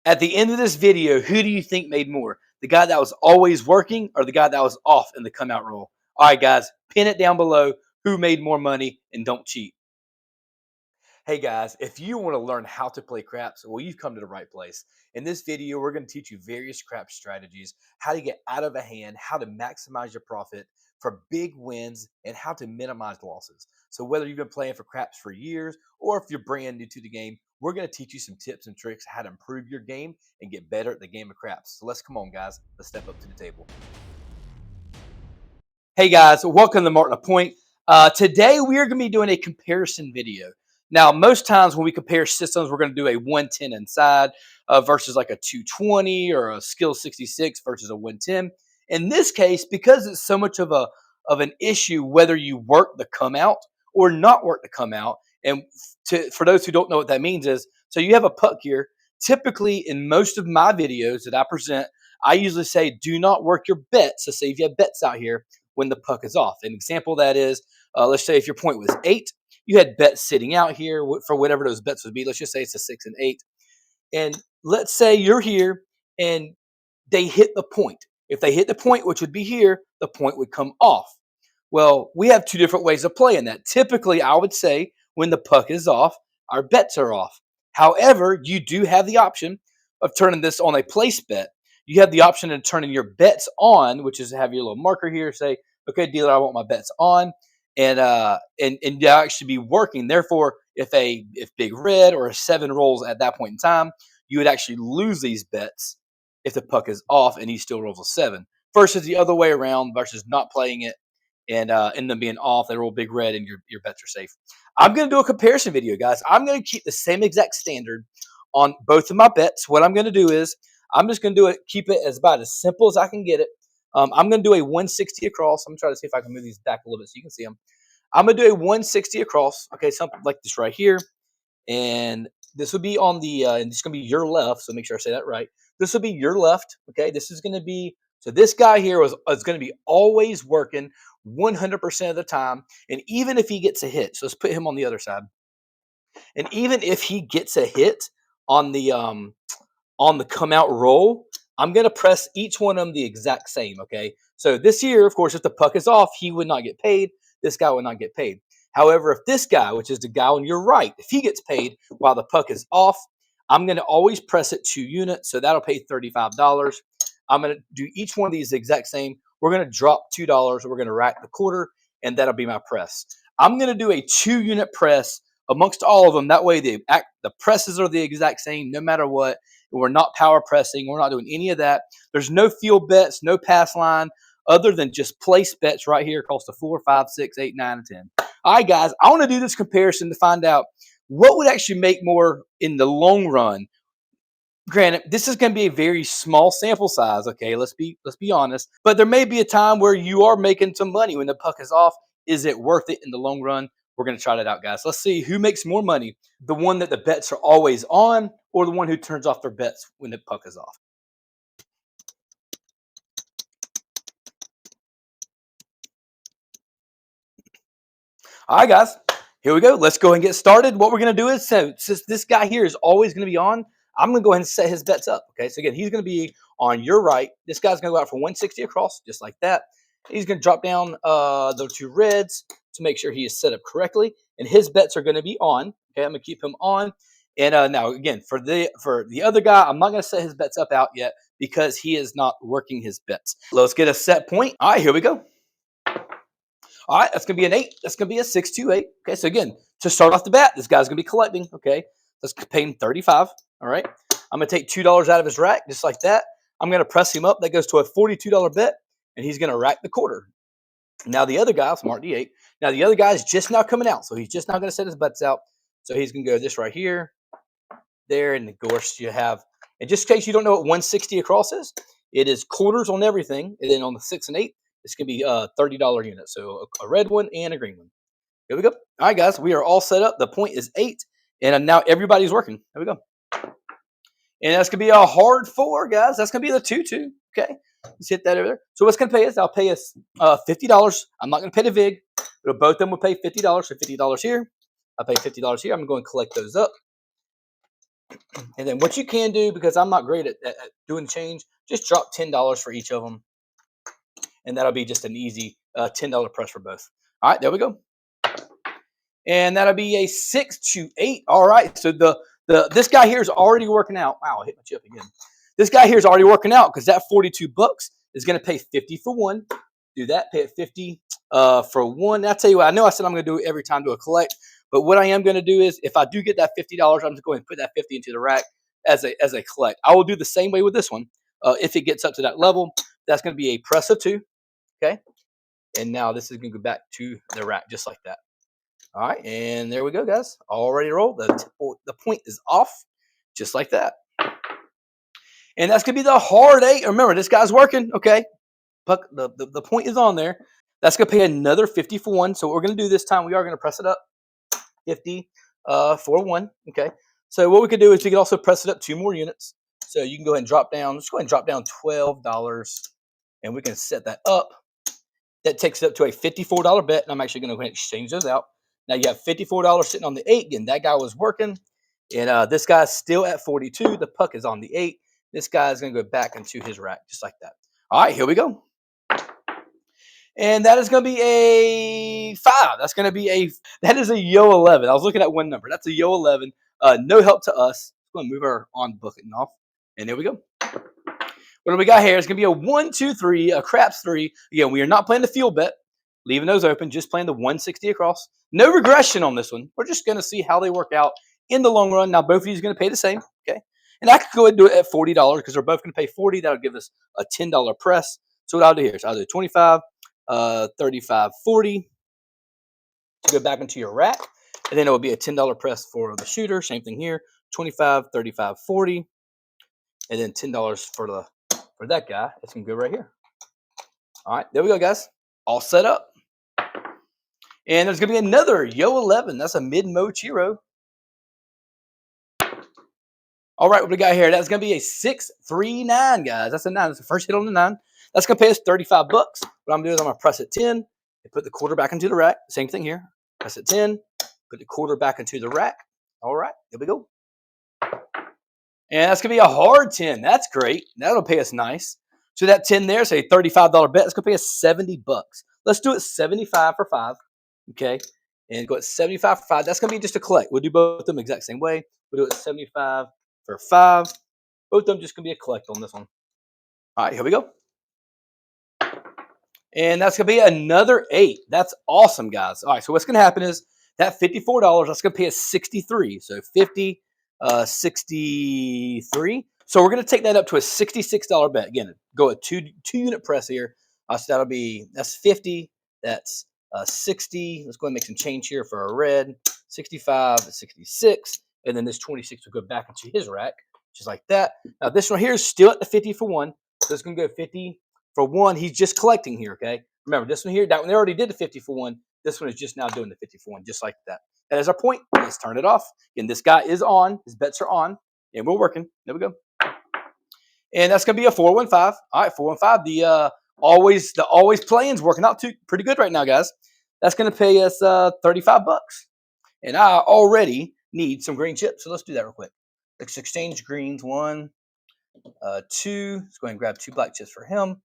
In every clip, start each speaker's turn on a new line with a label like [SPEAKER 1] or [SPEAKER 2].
[SPEAKER 1] At the end of this video, who do you think made more? The guy that was always working or the guy that was off in the come out role? All right, guys, pin it down below. Who made more money and don't cheat? Hey guys, if you want to learn how to play craps, well, you've come to the right place. In this video, we're going to teach you various crap strategies, how to get out of a hand, how to maximize your profit for big wins, and how to minimize losses. So whether you've been playing for craps for years or if you're brand new to the game, we're going to teach you some tips and tricks how to improve your game and get better at the game of craps. So let's come on, guys. Let's step up to the table. Hey guys, welcome to Martin Point. Today we are going to be doing a comparison video. Now, most times when we compare systems, we're going to do a 110 inside versus like a 220 or a skill 66 versus a 110. In this case, because it's so much of an issue whether you work the come out or not work the come out, and for those who don't know what that means is, so you have a puck here. Typically, in most of my videos that I present, I usually say do not work your bets. So say if you have bets out here when the puck is off. An example of that is, let's say if your point was 8, you had bets sitting out here for whatever those bets would be. Let's just say it's a 6 and 8. And let's say you're here and they hit the point. If they hit the point, which would be here, the point would come off. Well, we have two different ways of playing that. Typically, I would say when the puck is off, our bets are off. However, you do have the option of turning this on a place bet. You have the option of turning your bets on, which is have your little marker here, say, okay, dealer, I want my bets on, and you'll actually be working. Therefore, if big red or a 7 rolls at that point in time, you would actually lose these bets if the puck is off and he still rolls a 7. Versus the other way around, versus not playing it and them being off, they roll big red and your bets are safe. I'm going to do a comparison video, guys. I'm going to keep the same exact standard on both of my bets. What I'm going to do is I'm just going to do it, keep it as about as simple as I can get it. I'm going to do a 160 across. I'm trying to see if I can move these back a little bit so you can see them. I'm going to do a 160 across. Okay, something like this right here. And this would be on the, and this is going to be your left. So make sure I say that right. This will be your left. Okay, this is going to be, so this guy here is going to be always working 100% of the time. And even if he gets a hit, so let's put him on the other side. And even if he gets a hit on the come out roll, I'm going to press each one of them the exact same, okay? So this here, of course, if the puck is off, he would not get paid. This guy would not get paid. However, if this guy, which is the guy on your right, if he gets paid while the puck is off, I'm going to always press it 2 units, so that'll pay $35. I'm going to do each one of these the exact same. We're going to drop $2. We're going to rack the quarter, and that'll be my press. I'm going to do a 2-unit press amongst all of them. That way the presses are the exact same no matter what. We're not power pressing. We're not doing any of that. There's no field bets, no pass line, other than just place bets right here. Cost a 4, 5, 6, 8, 9, and 10. All right, guys, I want to do this comparison to find out what would actually make more in the long run. Granted, this is going to be a very small sample size. Okay, let's be honest. But there may be a time where you are making some money when the puck is off. Is it worth it in the long run? We're going to try that out, guys. Let's see who makes more money. The one that the bets are always on or the one who turns off their bets when the puck is off. All right, guys, here we go. Let's go and get started. What we're going to do is, so since this guy here is always going to be on, I'm going to go ahead and set his bets up. Okay, so again, he's going to be on your right. This guy's going to go out for 160 across, just like that. He's going to drop down the 2 reds to make sure he is set up correctly, and his bets are going to be on. Okay, I'm going to keep him on. And now again, for the other guy, I'm not going to set his bets up out yet because he is not working his bets. Let's get a set point. All right, here we go. All right, that's going to be an 8. That's going to be a 6, 2, 8. Okay, so again, to start off the bat, this guy's going to be collecting. Okay, let's pay him 35. All right, I'm going to take $2 out of his rack, just like that. I'm going to press him up. That goes to a $42 bet, and he's going to rack the quarter. Now the other guy, smart D8. Now the other guy is just now coming out, so he's just now going to set his bets out. So he's going to go this right here, there, and of course you have. And just in case you don't know what 160 across is, it is quarters on everything, and then on the 6 and 8. It's going to be a $30 unit. So a red one and a green one. Here we go. All right, guys, we are all set up. The point is 8, and now everybody's working. Here we go. And that's going to be a hard 4, guys. That's going to be the 2-2. Okay, let's hit that over there. So what's going to pay us? I'll pay us $50. I'm not going to pay the VIG. But both of them will pay $50. So $50 here. I'll pay $50 here. I'm going to go and collect those up. And then what you can do, because I'm not great at doing change, just drop $10 for each of them, and that'll be just an easy $10 press for both. All right, there we go. And that'll be a 6 to 8. All right, so the this guy here is already working out. Wow, I hit my chip again. This guy here is already working out because that 42 bucks is going to pay 50 for one. Do that, pay it 50 for one. I'll tell you what, I know I said I'm going to do it every time, do a collect, but what I am going to do is if I do get that $50, I'm just going to put that 50 into the rack as a collect. I will do the same way with this one. If it gets up to that level, that's going to be a press of 2. Okay, and now this is going to go back to the rack just like that. All right, and there we go, guys. All ready to roll. The point is off, just like that. And that's gonna be the hard 8. Remember, this guy's working. Okay, Puck, the point is on there. That's gonna pay another 50 for one. So what we're gonna do this time, we are gonna press it up 50 for one. Okay. So what we could do is we could also press it up 2 more units. So you can go ahead and drop down. Let's go ahead and drop down $12, and we can set that up. That takes it up to a $54 bet, and I'm actually going to go ahead and exchange those out. Now you have $54 sitting on the 8. Again, that guy was working, and this guy's still at 42. The puck is on the 8. This guy's going to go back into his rack just like that. All right, here we go. And that is going to be a 5. That is a yo 11. I was looking at one number. That's a yo 11. No help to us. We're going to move our on bucket off. And there we go. What do we got here? It's going to be a 1, 2, 3, a craps 3. Again, we are not playing the field bet, leaving those open, just playing the 160 across. No regression on this one. We're just going to see how they work out in the long run. Now, both of you are going to pay the same, okay? And I could go ahead and do it at $40 because they're both going to pay 40. That'll give us a $10 press. So what I'll do here is I'll do 25, 35, 40 to go back into your rack. And then it will be a $10 press for the shooter. Same thing here, 25, 35, 40. And then $10 for that guy. It's gonna go right here. All right, there we go, guys. All set up. And there's gonna be another yo 11. That's a mid-mo Chiro. All right, what we got here? That's gonna be a 639, guys. That's a 9. That's the first hit on the 9. That's gonna pay us 35 bucks. What I'm gonna do is I'm gonna press it 10 and put the quarter back into the rack. Same thing here. Press it 10, put the quarter back into the rack. All right, there we go. And that's gonna be a hard 10. That's great. That'll pay us nice. So that 10 there, say $35 bet, it's gonna pay us 70 bucks. Let's do it 75 for 5. Okay. And go at 75 for 5. That's gonna be just a collect. We'll do both of them exact same way. We'll do it 75 for 5. Both of them just gonna be a collect on this one. All right, here we go. And that's gonna be another 8. That's awesome, guys. All right, so what's gonna happen is that $54, that's gonna pay us 63. So 50, 63. So we're gonna take that up to a $66 bet. Again, go a two unit press here. So that's 50. That's 60. Let's go ahead and make some change here for a red. 65, 66, and then this 26 will go back into his rack, just like that. Now this one here is still at the 50 for 1. So it's gonna go 50 for 1. He's just collecting here. Okay. Remember this one here. That one they already did the 50 for 1. This one is just now doing the 50 for 1, just like that. That is our point. Let's turn it off. Again, this guy is on. His bets are on, and we're working. There we go. And that's gonna be a 415. All right, 415. The always playing's working out too pretty good right now, guys. That's gonna pay us 35 bucks. And I already need some green chips, so let's do that real quick. Let's exchange greens. 1, 2. Let's go ahead and grab 2 black chips for him.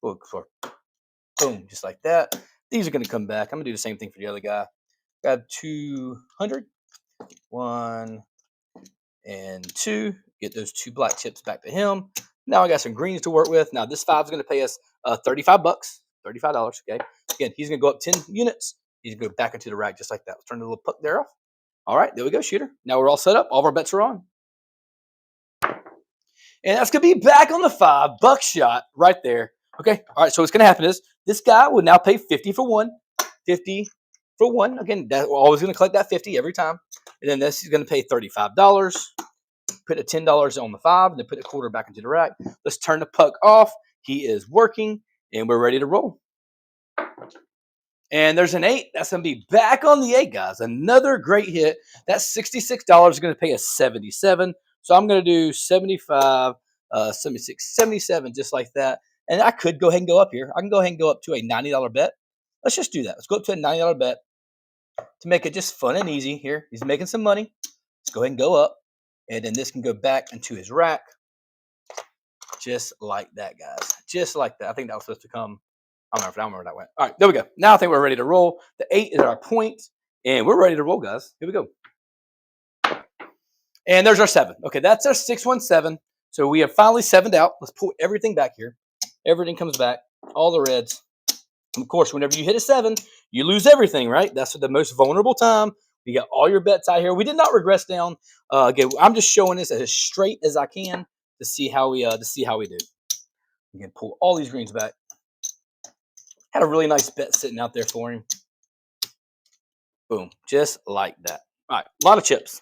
[SPEAKER 1] Boom, just like that. These are gonna come back. I'm gonna do the same thing for the other guy. Grab 200. 1 and 2. Get those 2 black chips back to him. Now I got some greens to work with. Now this 5 is going to pay us 35 bucks, $35. Okay. Again, he's going to go up 10 units. He's going to go back into the rack just like that. Let's turn the little puck there off. All right, there we go, shooter. Now we're all set up. All of our bets are on. And that's going to be back on the $5 shot right there. Okay. All right. So what's going to happen is this guy will now pay 50 for 1. 50 for 1. Again, we're always going to collect that 50 every time. And then this is going to pay $35. Put a $10 on the 5, and then put a quarter back into the rack. Let's turn the puck off. He is working, and we're ready to roll. And there's an 8. That's going to be back on the 8, guys. Another great hit. That $66 is going to pay us 77. So I'm going to do 75, 76, 77, just like that. And I could go ahead and go up here. I can go ahead and go up to a $90 bet. Let's just do that. Let's go up to a $90 bet to make it just fun and easy here. He's making some money. Let's go ahead and go up. And then this can go back into his rack, just like that, guys. Just like that. I think that was supposed to come. I don't remember where that went. All right, there we go. Now I think we're ready to roll. The 8 is our point, and we're ready to roll, guys. Here we go. And there's our 7. Okay, that's our 617. So we have finally 7'd out. Let's pull everything back here. Everything comes back, all the reds. And of course, whenever you hit a 7, you lose everything, right? That's the most vulnerable time. You got all your bets out here. We did not regress down. Again, I'm just showing this as straight as I can to see how we do. Again, pull all these greens back. Had a really nice bet sitting out there for him. Boom, just like that. All right, a lot of chips.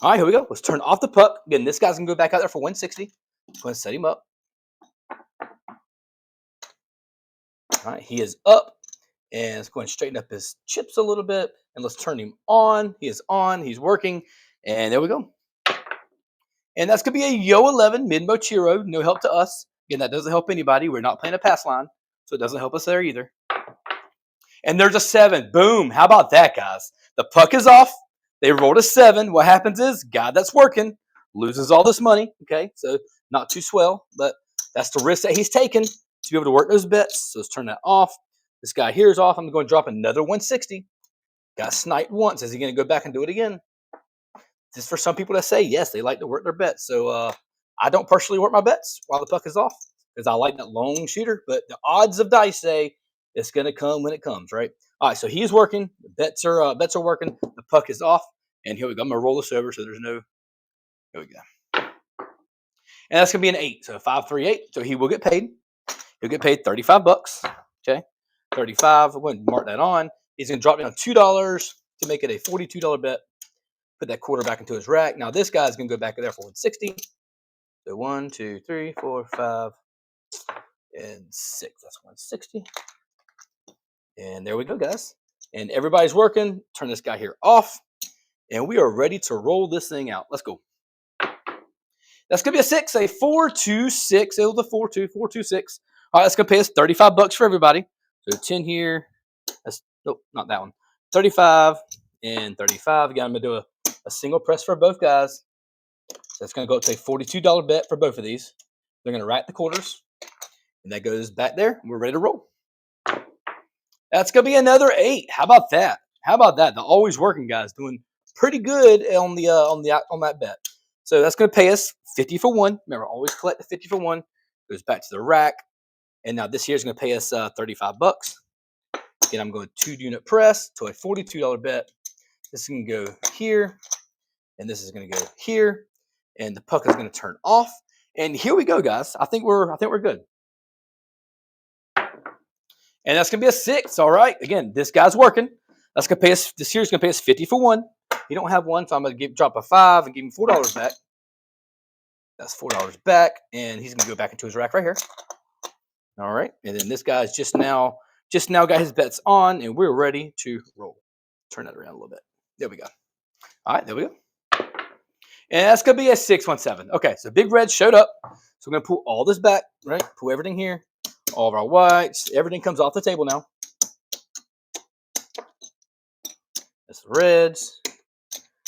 [SPEAKER 1] All right, here we go. Let's turn off the puck. Again, this guy's going to go back out there for 160. I'm going to set him up. All right, he is up. And let's go ahead and straighten up his chips a little bit. And let's turn him on. He is on. He's working. And there we go. And that's going to be a Yo 11 mid-mo chiro. No help to us. Again, that doesn't help anybody. We're not playing a pass line. So it doesn't help us there either. And there's a 7. Boom. How about that, guys? The puck is off. They rolled a 7. What happens is, guy that's working loses all this money. Okay, so not too swell, but that's the risk that he's taking to be able to work those bets. So let's turn that off. This guy here is off. I'm going to drop another 160. Got sniped once. Is he going to go back and do it again? Just for some people that say yes, they like to work their bets. So I don't personally work my bets while the puck is off because I like that long shooter. But the odds of dice say it's going to come when it comes, right? All right, so he's working. The bets are working. The puck is off, and here we go. I'm going to roll this over so there's no. Here we go. And that's going to be an 8. So 538. So he will get paid. He'll get paid $35. Okay, 35. I'm going to mark that on. He's going to drop down $2 to make it a $42 bet. Put that quarter back into his rack. Now this guy's going to go back there for 160. So 1, 2, 3, 4, 5, and 6. That's 160. And there we go, guys. And everybody's working. Turn this guy here off. And we are ready to roll this thing out. Let's go. That's going to be a 6, a 426. It was a 426. All right, that's going to pay us $35 for everybody. So 10 here. That's, nope, not that one. 35 and 35. Again, I'm going to do a single press for both guys. So that's going to go up to a $42 bet for both of these. They're going to rack the quarters. And that goes back there. We're ready to roll. That's going to be another 8. How about that? How about that? The always working guys doing pretty good on that bet. So that's going to pay us 50 for 1. Remember, always collect the 50 for 1. Goes back to the rack. And now this here is going to pay us $35. Again, I'm going 2-unit press to a $42 bet. This is going to go here. And this is going to go here. And the puck is going to turn off. And here we go, guys. I think we're good. And that's going to be a 6. All right. Again, this guy's working. That's going to pay us. This here is going to pay us 50 for 1. You don't have 1, so I'm going to drop a 5 and give him $4 back. That's $4 back, and he's going to go back into his rack right here. All right. And then this guy's just now got his bets on, and we're ready to roll. Turn that around a little bit. There we go. All right. There we go. And that's going to be a 617. Okay. So Big Red showed up. So we're going to pull all this back, right? Pull everything here. All of our whites, everything comes off the table now. That's the reds.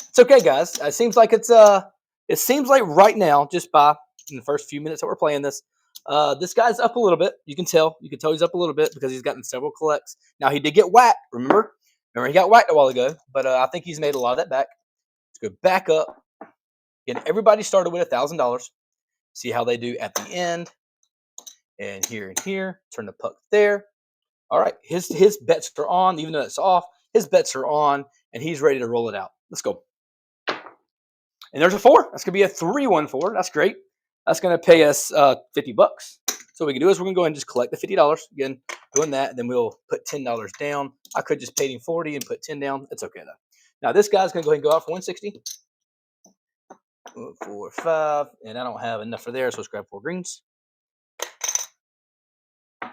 [SPEAKER 1] It's okay, guys. It seems like right now, just by in the first few minutes that we're playing this guy's up a little bit. You can tell he's up a little bit because he's gotten several collects. Now he did get whacked. Remember he got whacked a while ago, but I think he's made a lot of that back. Let's go back up. Again, everybody started with $1,000. See how they do at the end. And here and here, turn the puck there. All right, his bets are on, even though it's off. His bets are on, and he's ready to roll it out. Let's go. And there's a 4. That's gonna be a 314. That's great. That's gonna pay us $50. So what we can do is we're gonna go ahead and just collect the $50. Again, doing that, and then we'll put $10 down. I could just pay him 40 and put 10 down. It's okay though. Now this guy's gonna go ahead and go out for 160. 4, 5, and I don't have enough for there, so let's grab 4 greens.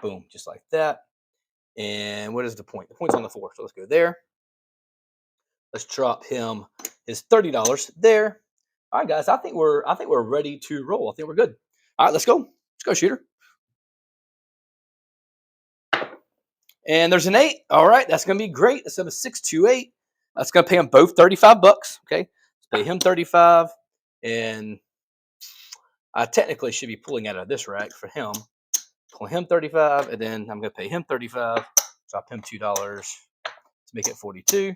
[SPEAKER 1] Boom, just like that. And what is the point? The point's on the 4, so let's go there. Let's drop him his $30 there. All right, guys, I think we're ready to roll. I think we're good. All right, let's go. Let's go, shooter. And there's an 8. All right, that's gonna be great. That's a 628. That's gonna pay him both $35. Okay, let's pay him 35. And I technically should be pulling out of this rack for him. Pull him 35, and then I'm going to pay him 35. Drop him $2 to make it 42.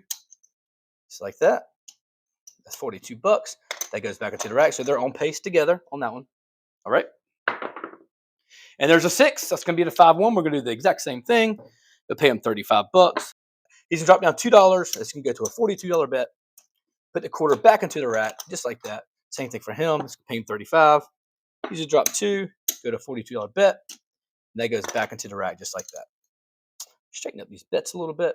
[SPEAKER 1] Just like that. That's 42 bucks. That goes back into the rack. So they're on pace together on that one. All right. And there's a 6. That's going to be the 5-1. We're going to do the exact same thing. We'll pay him 35 bucks. He's going to drop down $2. That's going to go to a $42 bet. Put the quarter back into the rack, just like that. Same thing for him. It's going to pay him 35. He's going to drop 2, go to a $42 bet. And that goes back into the rack, just like that. Straighten up these bets a little bit.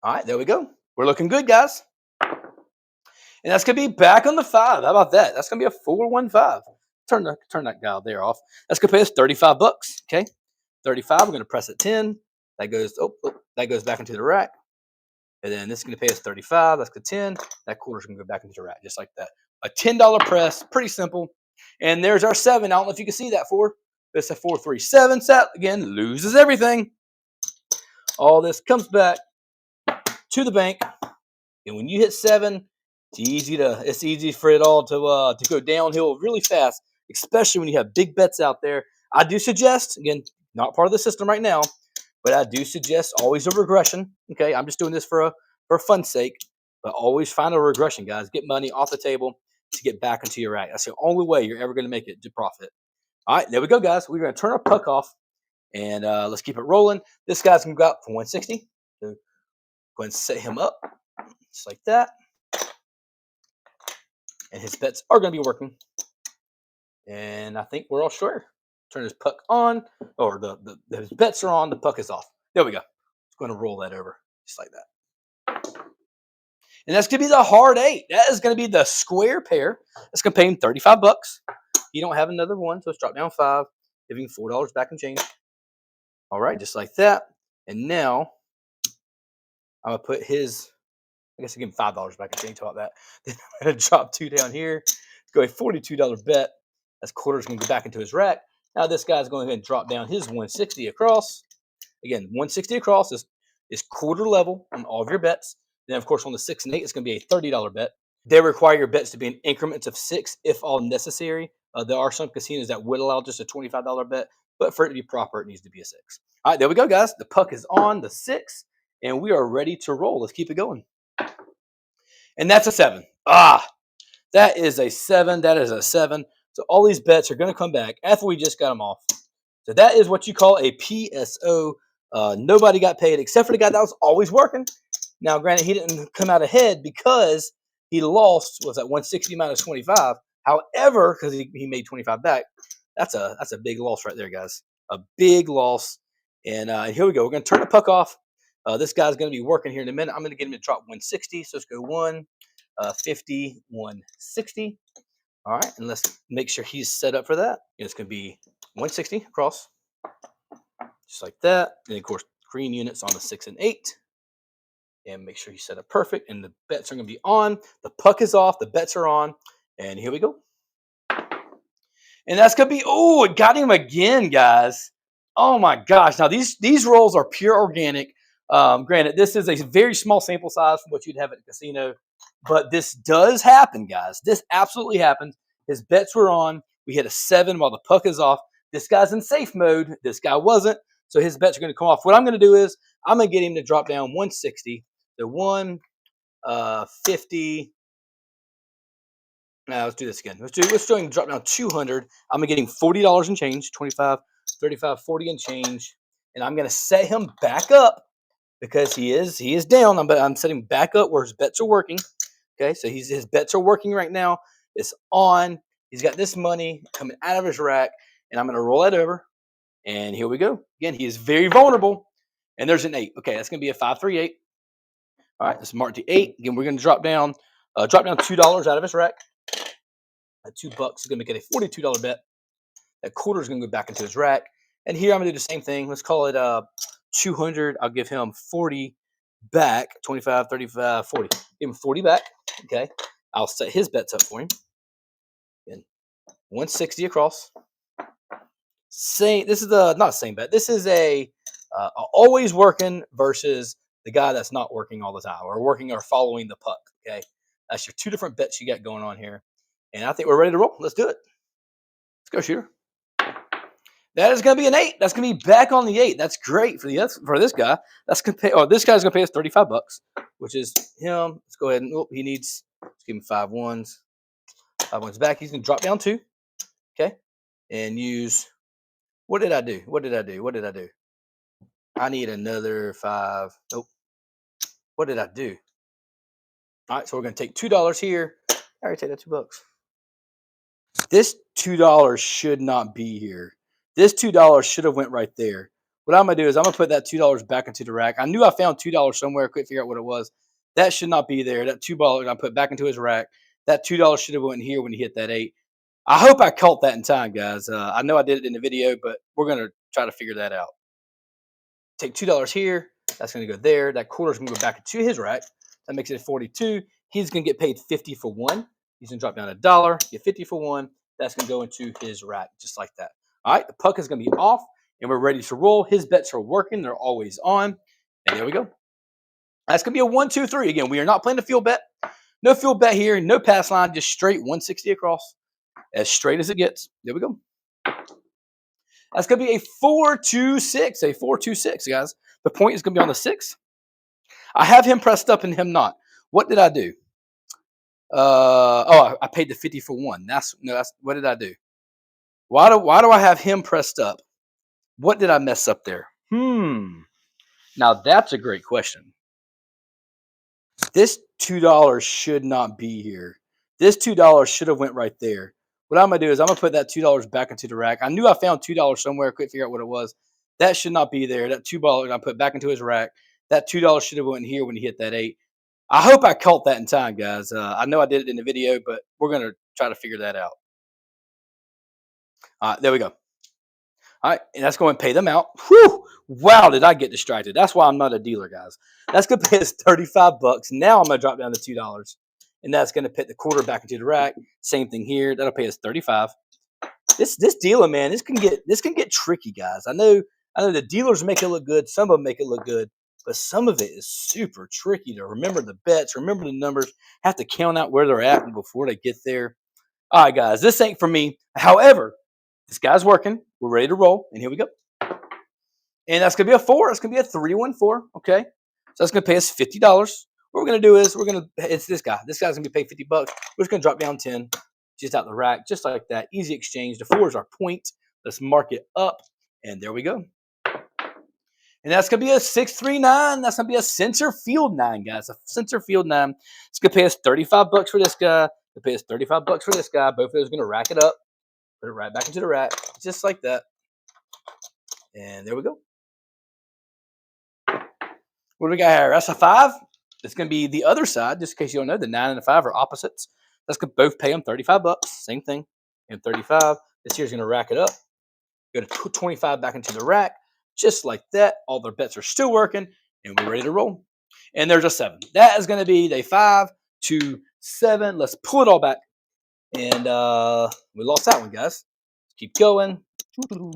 [SPEAKER 1] All right, there we go. We're looking good, guys. And that's going to be back on the 5. How about that? That's going to be a 4-1-5. Turn that dial there off. That's going to pay us 35 bucks. Okay, 35. We're going to press it 10. That goes that goes back into the rack. And then this is going to pay us 35. That's the 10. That quarter's going to go back into the rack, just like that. A $10 press, pretty simple. And there's our 7. I don't know if you can see that 4. It's a 4-3-7 set. Again, loses everything. All this comes back to the bank. And when you hit 7, it's easy for it all to go downhill really fast, especially when you have big bets out there. I do suggest, again, not part of the system right now, but I do suggest always a regression. Okay, I'm just doing this for fun's sake, but always find a regression, guys. Get money off the table to get back into your rack. That's the only way you're ever going to make it to profit. All right, there we go, guys. We're going to turn our puck off, and let's keep it rolling. This guy's going to go out for 160. So go ahead and set him up just like that. And his bets are going to be working. And I think we're all sure. Turn his puck on, or his bets are on, the puck is off. There we go. It's going to roll that over just like that. And that's going to be the hard 8. That is going to be the square pair. That's going to pay him 35 bucks. You don't have another one, so let's drop down 5, giving $4 back in change. All right, just like that. And now I'm going to put his, I guess I give him $5 back in change. How about that? Then I'm going to drop 2 down here. Go a $42 bet. That's quarter's going to go back into his rack. Now this guy's going to go ahead and drop down his 160 across. Again, 160 across is quarter level on all of your bets. Then, of course, on the 6 and 8, it's going to be a $30 bet. They require your bets to be in increments of 6 if all necessary. There are some casinos that would allow just a $25 bet, but for it to be proper, it needs to be a 6. All right, there we go, guys. The puck is on the 6, and we are ready to roll. Let's keep it going. And that's a 7. That is a 7. That is a 7. So all these bets are going to come back after we just got them off. So that is what you call a PSO. Nobody got paid except for the guy that was always working. Now, granted, he didn't come out ahead because he lost, was that 160 minus 25. However, because he made 25 back, that's a big loss right there, guys. A big loss. And here we go. We're going to turn the puck off. This guy's going to be working here in a minute. I'm going to get him to drop 160. So let's go 150, 160. All right, and let's make sure he's set up for that. It's going to be 160 across, just like that. And of course, green units on the 6 and 8. And make sure he's set up perfect. And the bets are going to be on. The puck is off. The bets are on. And here we go. And that's going to be, it got him again, guys. Oh my gosh. Now, these rolls are pure organic. Granted, this is a very small sample size from what you'd have at a casino. But this does happen, guys. This absolutely happens. His bets were on. We hit a 7 while the puck is off. This guy's in safe mode. This guy wasn't. So his bets are going to come off. What I'm going to do is I'm going to get him to drop down 160. The 150. Now let's do this again. Let's do him drop down 200. I'm going to get him $40 in change. 25, 35, 40 in change. And I'm going to set him back up because he is down. I'm setting back up where his bets are working. Okay, so his bets are working right now. It's on. He's got this money coming out of his rack, and I'm going to roll that over. And here we go. Again, he is very vulnerable. And there's an 8. Okay, that's going to be a 5-3-8. All right, let's mark the 8. Again, we're going to drop down $2 out of his rack. That $2 is going to make it a $42 bet. That quarter is going to go back into his rack. And here I'm going to do the same thing. Let's call it 200. I'll give him 40 back. 25, 35, 40. Give him 40 back. Okay. I'll set his bets up for him. Again, 160 across. This is not the same bet. This is a always working versus the guy that's not working all the time or working or following the puck. Okay. That's your 2 different bets you got going on here. And I think we're ready to roll. Let's do it. Let's go, shooter. That is going to be an 8. That's going to be back on the 8. That's great for this guy. That's going to pay. Oh, this guy's going to pay us $35, which is him. Let's go ahead and he needs. Let's give him 5 ones. 5 ones back. He's going to drop down 2. Okay, and use. What did I do? What did I do? What did I do? I need another 5. Nope. What did I do? All right, so we're going to take $2 here. I already take that $2. This $2 should not be here. This $2 should have went right there. What I'm gonna do is I'm gonna put that $2 back into the rack. I knew I found $2 somewhere. I couldn't figure out what it was. That should not be there. That $2 I put back into his rack. That $2 should have went here when he hit that 8. I hope I caught that in time, guys. I know I did it in the video, but we're gonna try to figure that out. Take $2 here. That's gonna go there. That quarter's gonna go back into his rack. That makes it 42. He's gonna get paid 50 for 1. He's gonna drop down $1, get 50 for 1. That's gonna go into his rack just like that. All right, the puck is gonna be off, and we're ready to roll. His bets are working; they're always on. And there we go. That's gonna be a 1, 2, 3. Again, we are not playing a field bet. No field bet here. No pass line. Just straight 160 across, as straight as it gets. There we go. That's gonna be a 4-2-6. A 4-2-6, guys. The point is gonna be on the 6. I have him pressed up and him not. What did I do? I paid the 50 for 1. That's what did I do? Why do I have him pressed up? What did I mess up there? Now that's a great question. This $2 should not be here. This $2 should have went right there. What I'm gonna do is I'm gonna put that $2 back into the rack. I knew I found $2 somewhere. I couldn't figure out what it was. That should not be there. That $2 I put back into his rack. That $2 should have went here when he hit that 8. I hope I caught that in time, guys. I know I did it in the video, but we're gonna try to figure that out. All right, there we go. All right, and that's going to pay them out. Whew! Wow, did I get distracted? That's why I'm not a dealer, guys. That's going to pay us $35. Now I'm going to drop down to $2, and that's going to put the quarter back into the rack. Same thing here. That'll pay us $35. This dealer, man, this can get tricky, guys. I know the dealers make it look good. Some of them make it look good, but some of it is super tricky to remember the bets, remember the numbers, have to count out where they're at before they get there. All right, guys, this ain't for me. However, this guy's working. We're ready to roll, and here we go. And that's gonna be a 4. It's gonna be a 3-1-4. Okay, so that's gonna pay us $50. What we're gonna do is it's this guy. This guy's gonna be paid $50. We're just gonna drop down 10, just out the rack, just like that. Easy exchange. The 4 is our point. Let's mark it up, and there we go. And that's gonna be a 6-3-9. That's gonna be a center field 9, guys. A center field 9. It's gonna pay us $35 for this guy. It'll pay us $35 for this guy. Both of those are gonna rack it up. Put it right back into the rack, just like that. And there we go. What do we got here? That's a 5. It's going to be the other side, just in case you don't know. The 9 and the 5 are opposites. That's going to both pay them $35. Same thing. And 35. This here's going to rack it up. Go to 25 back into the rack, just like that. All their bets are still working, and we're ready to roll. And there's a 7. That is going to be a 5-2-7. Let's pull it all back. And we lost that one, guys. Keep going. Pull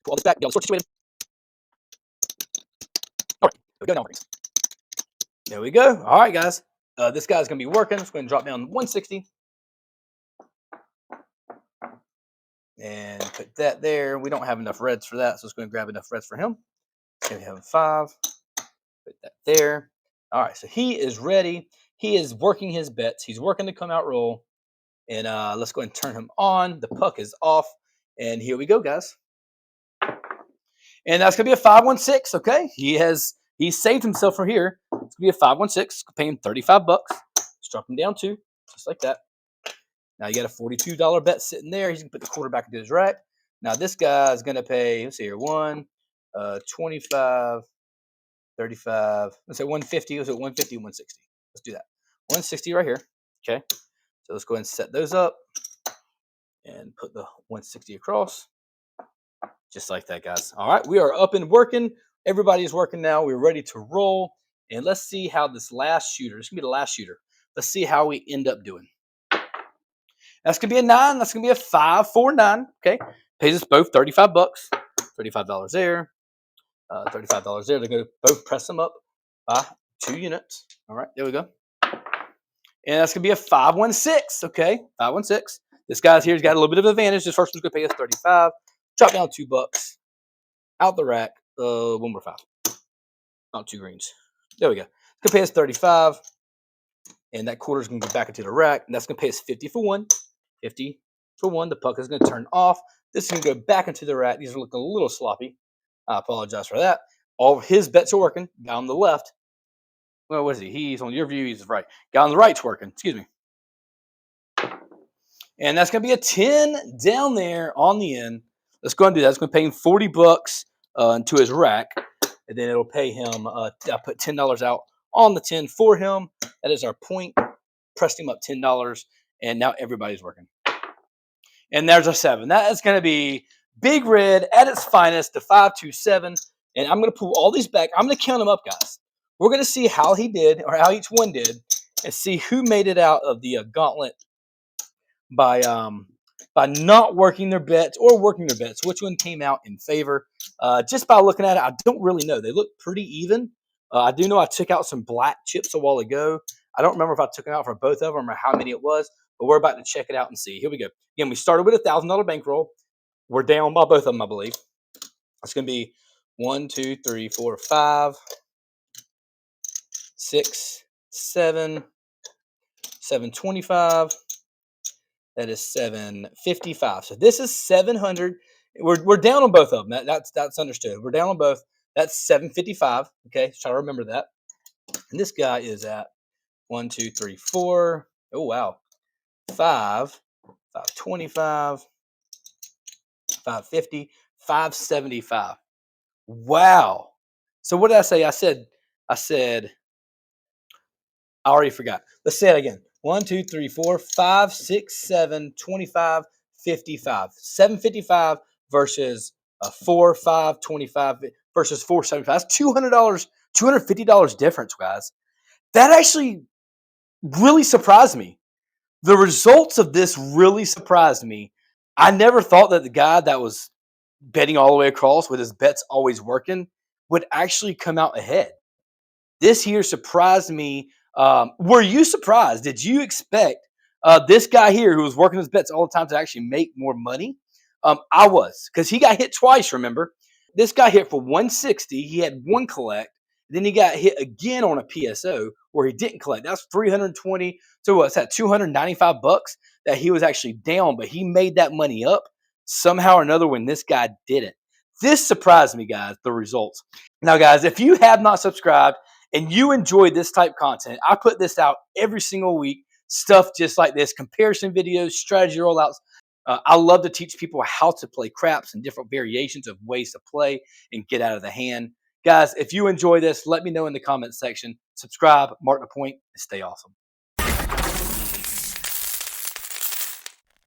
[SPEAKER 1] all this back. Get all the switch situated. All right, there we go now. There we go. All right, guys. This guy's going to be working. It's going to drop down 160. And put that there. We don't have enough reds for that, so it's going to grab enough reds for him. Okay, we have 5. Put that there. All right, so he is ready. He is working his bets. He's working to come out roll. And let's go ahead and turn him on. The puck is off. And here we go, guys. And that's going to be a 5-1-6, okay? He saved himself from here. It's going to be a 5-1-6, paying $35. Just drop him down 2, just like that. Now you got a $42 bet sitting there. He's going to put the quarter back into his rack. Now this guy is going to pay, let's see here, 25, 35. Let's say 150. Let's say 150, 160. Let's do that. 160 right here, okay? So let's go ahead and set those up and put the 160 across. Just like that, guys. All right, we are up and working. Everybody is working now. We're ready to roll. And let's see how this last shooter, this is going to be the last shooter. Let's see how we end up doing. That's going to be a 9. That's going to be a 5-4-9. Okay. Pays us both $35. $35 there. $35 there. They're going to both press them up by 2 units. All right, there we go. And that's going to be a 516. Okay, 516. This guy's here's got a little bit of advantage. This first one's going to pay us 35. Drop down $2 out the rack. One more five. Not two greens. There we go. It's going to pay us 35. And that quarter is going to go back into the rack. And that's going to pay us 50 for one. 50 for one. The puck is going to turn off. This is going to go back into the rack. These are looking a little sloppy. I apologize for that. All of his bets are working. Guy on the left. Well, what is he? He's on your view. He's right. Guy on the right's working. Excuse me. And that's going to be a 10 down there on the end. Let's go and do that. It's going to pay him $40 into his rack. And then it'll pay him, I put $10 out on the 10 for him. That is our point. Pressed him up $10. And now everybody's working. And there's a 7. That is going to be Big Red at its finest, the 527. And I'm going to pull all these back. I'm going to count them up, guys. We're going to see how he did, or how each one did, and see who made it out of the gauntlet by not working their bets or working their bets. Which one came out in favor? Just by looking at it, I don't really know. They look pretty even. I do know I took out some black chips a while ago. I don't remember if I took them out for both of them or how many it was, but we're about to check it out and see. Here we go. Again, we started with a $1,000 bankroll. We're down by both of them, I believe. It's going to be 1, 2, 3, 4, 5, 6, 7, 725. That is 755. So this is 700. We're down on both of them. That's understood. We're down on both. That's 755. Okay, try to remember that. And this guy is at 1, 2, 3, 4. Oh wow, 5, 525, 550, 575. Wow. So what did I say? I said. I already forgot. Let's say it again. 1, 2, 3, 4, 5, 6, 7, 25, 55. 755 versus 4, 5, 25 versus 475. That's $200, $250 difference, guys. That actually really surprised me. The results of this really surprised me. I never thought that the guy that was betting all the way across with his bets always working would actually come out ahead. This here surprised me. Were you surprised? Did you expect this guy here who was working his bets all the time to actually make more money? I was, because he got hit twice, remember? This guy hit for 160. He had one collect. Then he got hit again on a PSO where he didn't collect. That's 320. So what's that? $295 that he was actually down, but he made that money up somehow or another when this guy didn't. This surprised me, guys, the results. Now, guys, if you have not subscribed and you enjoy this type of content, I put this out every single week. Stuff just like this, comparison videos, strategy rollouts. I love to teach people how to play craps and different variations of ways to play and get out of the hand. Guys, if you enjoy this, let me know in the comments section. Subscribe, mark the point, and stay awesome.